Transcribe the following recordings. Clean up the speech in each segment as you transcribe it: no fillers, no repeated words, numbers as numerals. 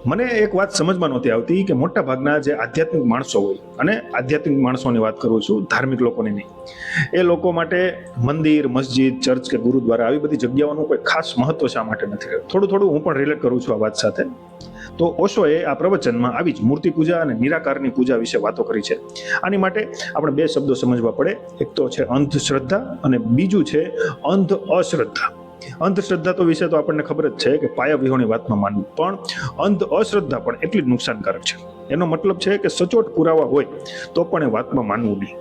મને એક વાત સમજમાં નહોતી આવતી કે મોટા ભાગના જે આધ્યાત્મિક માણસો હોય, અને આધ્યાત્મિક માણસોની વાત કરું છું, ધાર્મિક લોકોની નહીં, એ લોકો માટે મંદિર, મસ્જિદ, ચર્ચ કે ગુરુદ્વારા આવી બધી જગ્યાઓનું કોઈ ખાસ મહત્વ શા માટે નથી રહેતું. થોડું હું પણ રિલેટ કરું છું આ વાત સાથે. તો ઓશોએ આ પ્રવચનમાં આવી જ મૂર્તિ પૂજા અને નિરાકારની પૂજા વિશે વાતો કરી છે. આની માટે આપણે બે શબ્દો સમજવા પડે. એક તો છે અંધશ્રદ્ધા અને બીજું છે અંધ અશ્રદ્ધા. અંધશ્રદ્ધા તો વિશે તો આપણને ખબર જ છે કે પાયા વિહોણી વાતમાં માનવું, પણ અંધ અશ્રદ્ધા પણ એટલી જ નુકસાનકારક છે. એનો મતલબ છે કે સચોટ પુરાવા હોય તો પણ એ વાતમાં માનવું નહીં.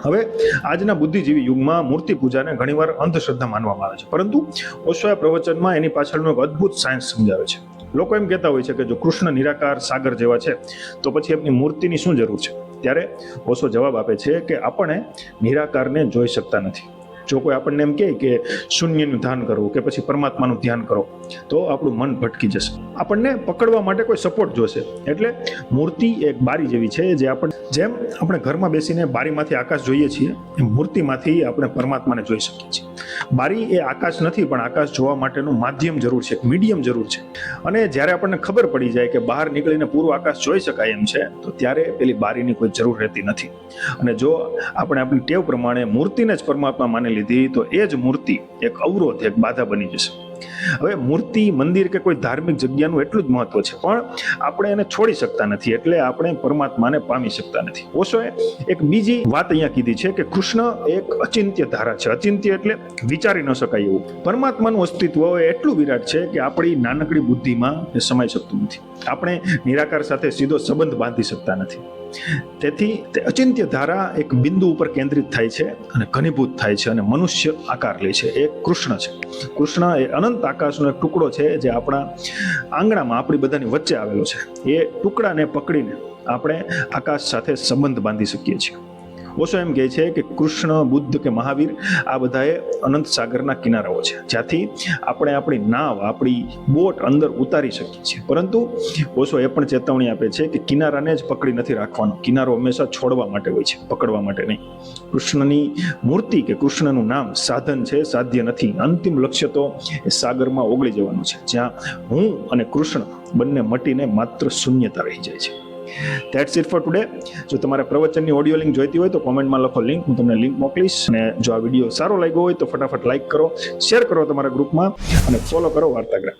હવે આજના બુદ્ધિજીવી યુગમાં મૂર્તિ પૂજાને ઘણીવાર અંધશ્રદ્ધા માનવામાં આવે છે, પરંતુ ઓશોના પ્રવચનમાં એની પાછળનું એક અદ્ભુત સાયન્સ સમજાવે છે. લોકો એમ કહેતા હોય છે કે જો કૃષ્ણ નિરાકાર સાગર જેવા છે તો પછી એમની મૂર્તિની શું જરૂર છે? ત્યારે ઓશો જવાબ આપે છે કે આપણે નિરાકારને જોઈ શકતા નથી. જો કોઈ આપણને એમ કહે કે શૂન્યનું ધ્યાન કરવું કે પછી પરમાત્માનું ધ્યાન કરો, તો આપણું મન ભટકી જશે. આપણને પકડવા માટે કોઈ સપોર્ટ જોશે. એટલે મૂર્તિ એક બારી જેવી છે, જેમ આપણે ઘરમાં બેસીને બારીમાંથી આકાશ જોઈએ છીએ, એમ મૂર્તિમાંથી આપણે પરમાત્માને જોઈ શકીએ છીએ. બારી એ આકાશ નથી, પણ આકાશ જોવા માટેનું માધ્યમ જરૂર છે, મીડિયમ જરૂર છે. અને જ્યારે આપણને ખબર પડી જાય કે બહાર નીકળીને પૂરું આકાશ જોઈ શકાય એમ છે, તો ત્યારે પેલી બારીની કોઈ જરૂર રહેતી નથી. અને જો આપણે આપણી ટેવ પ્રમાણે મૂર્તિને જ પરમાત્મા માની લીધી, તો એ જ મૂર્તિ એક અવરોધ, એક બાધા બની જશે. હવે મૂર્તિ, મંદિર કે કોઈ ધાર્મિક જગ્યાનું એટલું જ મહત્વ છે, પણ આપણે એને છોડી શકતા નથી, એટલે આપણે પરમાત્માને પામી શકતા નથી. ઓશોએ એક બીજી વાત અહીંયા કીધી છે કે કૃષ્ણ એક અચિંત્ય ધારા છે. અચિંત્ય એટલે વિચારી ન શકાય એવું. પરમાત્માનું અસ્તિત્વ એટલું વિરાટ છે કે આપણી નાનકડી બુદ્ધિમાં એ સમાઈ શકતું નથી. આપણે નિરાકાર સાથે સીધો સંબંધ બાંધી શકતા નથી. તેથી તે અચિંત્ય ધારા એક બિંદુ ઉપર કેન્દ્રિત થાય છે અને ઘનીભૂત થાય છે અને મનુષ્ય આકાર લે છે. એ કૃષ્ણ છે. કૃષ્ણ એ અનંત આકાશનો એક ટુકડો છે, જે આપણા આંગણામાં આપણી બધાની વચ્ચે આવેલો છે. એ ટુકડાને પકડીને આપણે આકાશ સાથે સંબંધ બાંધી શકીએ છીએ. ઓશો એમ કહે છે કે કૃષ્ણ, બુદ્ધ કે મહાવીર આ બધાએ અનંત સાગરના કિનારાઓ છે, જ્યાંથી આપણે આપણી નાવ, આપણી બોટ અંદર ઉતારી શકીએ છીએ. પરંતુ ઓશો એ પણ ચેતવણી આપે છે કે કિનારાને જ પકડી નથી રાખવાનો. કિનારો હંમેશા છોડવા માટે હોય છે, પકડવા માટે નહીં. કૃષ્ણની મૂર્તિ કે કૃષ્ણનું નામ સાધન છે, સાધ્ય નથી. અંતિમ લક્ષ્ય તો એ સાગરમાં ઓગળી જવાનું છે, જ્યાં હું અને કૃષ્ણ બંને મટીને માત્ર શૂન્યતા રહી જાય છે. That's it for today. જો તમારે પ્રવચનની ઓડિયો લિંક જોઈતી હોય તો કોમેન્ટમાં લખો લિંક, હું તમને લિંક મોકલીશ. અને જો આ વિડીયો સારો લાગ્યો હોય તો ફટાફટ લાઈક કરો, શેર કરો તમારા ગ્રુપમાં અને ફોલો કરો વાર્તાગ્રામ.